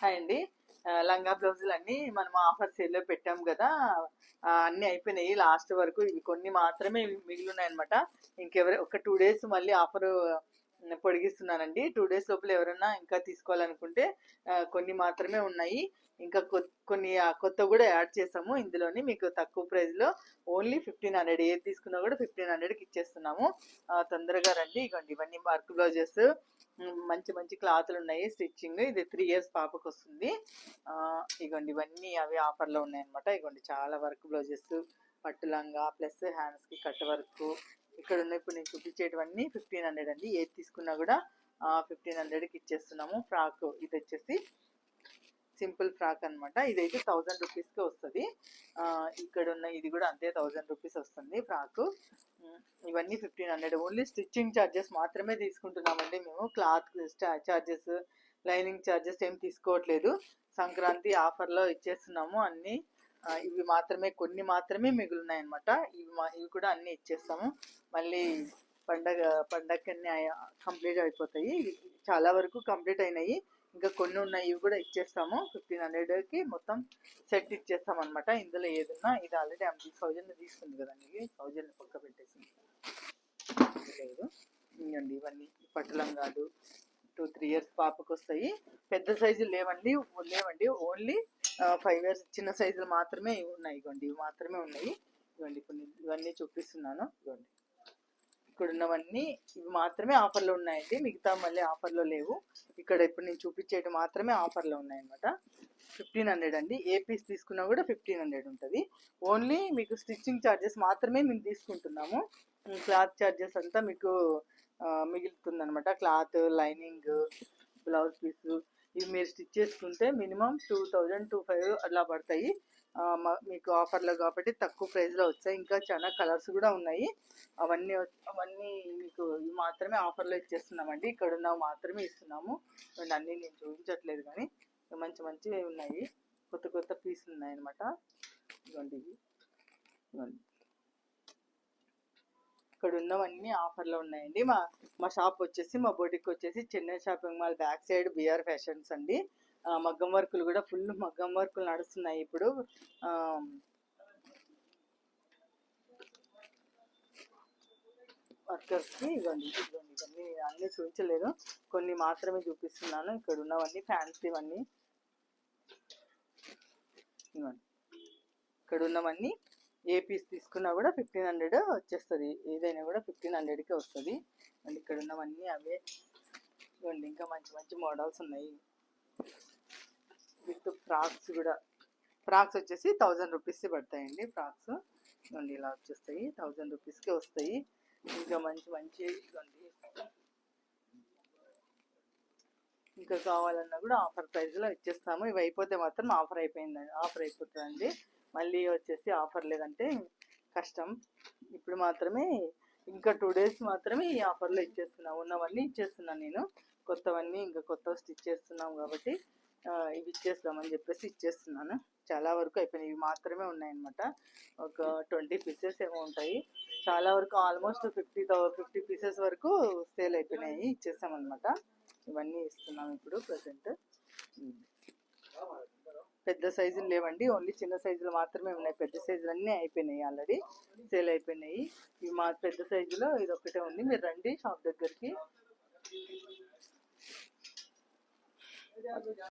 Hi అండి. లంగా బ్లౌజులు అన్నీ మనం ఆఫర్ సేల్లో పెట్టాం కదా. అన్నీ అయిపోయినాయి లాస్ట్ వరకు. ఇవి కొన్ని మాత్రమే మిగిలి ఉన్నాయన్నమాట. ఒక 2 డేస్ మళ్ళీ ఆఫర్ పొడిగిస్తున్నానండి. 2 డేస్ లోపల ఎవరైనా ఇంకా తీసుకోవాలనుకుంటే కొన్ని మాత్రమే ఉన్నాయి. ఇంకా కొన్ని కొత్త కూడా యాడ్ చేసాము ఇందులోని. మీకు తక్కువ ప్రైస్లో ఓన్లీ 1500, ఏది తీసుకున్నా కూడా 1500కి ఇచ్చేస్తున్నాము. తొందరగా రండి. ఇవ్వండి, ఇవన్నీ వర్క్ బ్లౌజెస్, మంచి మంచి క్లాత్లు ఉన్నాయి. స్టిచ్చింగ్ ఇది 3 years పాపకు వస్తుంది. ఇగోండి, ఇవన్నీ అవి ఆఫర్లో ఉన్నాయన్నమాట. ఇగోండి, చాలా వర్క్ బ్లౌజెస్, పట్టు లంగా ప్లస్ హ్యాండ్స్కి కట్ వర్క్ ఇక్కడ ఉన్నాయి. ఇప్పుడు నేను చూపించేటివన్నీ 1500 అండి. ఏది తీసుకున్నా కూడా 1500కి ఇచ్చేస్తున్నాము. ఫ్రాక్ ఇది వచ్చేసి సింపుల్ ఫ్రాక్ అనమాట. ఇదైతే 1000 రూపీస్కి వస్తుంది. ఇక్కడ ఉన్న ఇది కూడా అంతే, 1000 రూపీస్ వస్తుంది ఫ్రాకు. ఇవన్నీ 1500. ఓన్లీ స్టిచ్చింగ్ ఛార్జెస్ మాత్రమే తీసుకుంటున్నామండి మేము. క్లాత్ ఛార్జెస్, లైనింగ్ ఛార్జెస్ ఏం తీసుకోవట్లేదు. సంక్రాంతి ఆఫర్లో ఇచ్చేస్తున్నాము అన్నీ. ఇవి మాత్రమే, కొన్ని మాత్రమే మిగులున్నాయి అనమాట. ఇవి కూడా అన్నీ ఇచ్చేస్తాము. మళ్ళీ పండగకి అన్నీ కంప్లీట్ అయిపోతాయి. చాలా వరకు కంప్లీట్ అయినాయి. ఇంకా కొన్ని ఉన్నాయి, ఇవి కూడా ఇచ్చేస్తాము. 1500కి మొత్తం సెట్ ఇచ్చేస్తాం అనమాట. ఇందులో ఏదన్నా, ఇది ఆల్రెడీ 1000 తీసుకుంది కదండి. 1000 పక్క పెట్టేసింది లేదు. ఇంకండి ఇవన్నీ పట్టు లంగాలు 2-3 years పాపకు వస్తాయి. పెద్ద సైజులు లేవండి. ఓన్లీ 5 years చిన్న సైజులు మాత్రమే ఉన్నాయి. ఇవ్వండి, ఇవి మాత్రమే ఉన్నాయి. ఇవ్వండి, కొన్ని ఇవన్నీ చూపిస్తున్నాను. ఇవ్వండి, ఇక్కడ ఉన్నవన్నీ ఇవి మాత్రమే ఆఫర్లో ఉన్నాయండి. మిగతా మళ్ళీ ఆఫర్లో లేవు. ఇక్కడ ఇప్పుడు నేను చూపించేవి మాత్రమే ఆఫర్లో ఉన్నాయన్నమాట. 1500 అండి. ఏ పీస్ తీసుకున్నా కూడా 1500 ఉంటుంది. ఓన్లీ మీకు స్టిచ్చింగ్ ఛార్జెస్ మాత్రమే మేము తీసుకుంటున్నాము. క్లాత్ ఛార్జెస్ అంతా మీకు మిగులుతుంది అనమాట. క్లాత్, లైనింగ్, బ్లౌజ్ పీసు ఇవి మీరు స్టిచ్ చేసుకుంటే మినిమం 2000-2500 అలా పడతాయి. మీకు ఆఫర్లో కాబట్టి తక్కువ ప్రైస్లో వచ్చాయి. ఇంకా చాలా కలర్స్ కూడా ఉన్నాయి. అవన్నీ మీకు ఇవి మాత్రమే ఆఫర్లో ఇచ్చేస్తున్నామండి. ఇక్కడ ఉన్నవి మాత్రమే ఇస్తున్నాము. అన్నీ నేను చూపించట్లేదు, కానీ మంచి మంచివి ఉన్నాయి. కొత్త పీసులు ఉన్నాయన్నమాట. ఇవ్వండి, ఇవ్వండి, ఇక్కడ ఉన్నవన్నీ ఆఫర్లో ఉన్నాయండి. మా షాప్ వచ్చేసి, మా బొటిక్ వచ్చేసి Chennai shopping mall back side BR fashions అండి. మగ్గం వర్కులు కూడా ఫుల్ మగ్గం వర్కులు నడుస్తున్నాయి ఇప్పుడు. వర్కర్స్కి ఇవ్వండి, ఇవన్నీ అన్నీ చూపించలేదు, కొన్ని మాత్రమే చూపిస్తున్నాను. ఇక్కడ ఉన్నవన్నీ ఫ్యాన్సీ, ఇవన్నీ ఇవ్వండి. ఇక్కడ ఉన్నవన్నీ ఏ పీస్ తీసుకున్నా కూడా 1500 వచ్చేస్తుంది. ఏదైనా కూడా 1500కే వస్తుంది. అండ్ ఇక్కడ ఉన్నవన్నీ అవే. ఇవ్వండి, ఇంకా మంచి మంచి మోడల్స్ ఉన్నాయి. విత్ ఫ్రాక్స్ కూడా. ఫ్రాక్స్ వచ్చేసి 1000 రూపీస్ పడతాయండి. ఫ్రాక్స్ ఇవ్వండి, ఇలా వచ్చేస్తాయి. 1000 రూపీస్కే వస్తాయి. ఇంకా మంచి ఇవ్వండి. ఇంకా కావాలన్నా కూడా ఆఫర్ ప్రైస్లో ఇచ్చేస్తాము. ఇవి అయిపోతే మాత్రం ఆఫర్ అయిపోతుందండి. మళ్ళీ వచ్చేసి ఆఫర్ లేదంటే కష్టం. ఇప్పుడు మాత్రమే ఇంకా 2 days మాత్రమే ఈ ఆఫర్లో ఇచ్చేస్తున్నాను. ఉన్నవన్నీ ఇచ్చేస్తున్నాను నేను. కొత్తవన్నీ ఇంకా కొత్తవి స్టిచ్ చేస్తున్నాం కాబట్టి ఇవి ఇచ్చేస్తామని చెప్పేసి ఇచ్చేస్తున్నాను. చాలా వరకు అయిపోయినాయి. ఇవి మాత్రమే ఉన్నాయన్నమాట. ఒక 20 pieces ఏమో ఉంటాయి. చాలా వరకు ఆల్మోస్ట్ 50 pieces వరకు సేల్ అయిపోయినాయి, ఇచ్చేస్తామన్నమాట. ఇవన్నీ ఇస్తున్నాం ఇప్పుడు ప్రజెంట్. పెద్ద సైజులు లేవండి, ఓన్లీ చిన్న సైజులు మాత్రమే ఉన్నాయి. పెద్ద సైజులు అన్నీ అయిపోయినాయి, ఆల్రెడీ సేల్ అయిపోయినాయి. ఇవి మా పెద్ద సైజులో ఇది ఒకటే ఉంది. మీరు రండి షాప్ దగ్గరికి.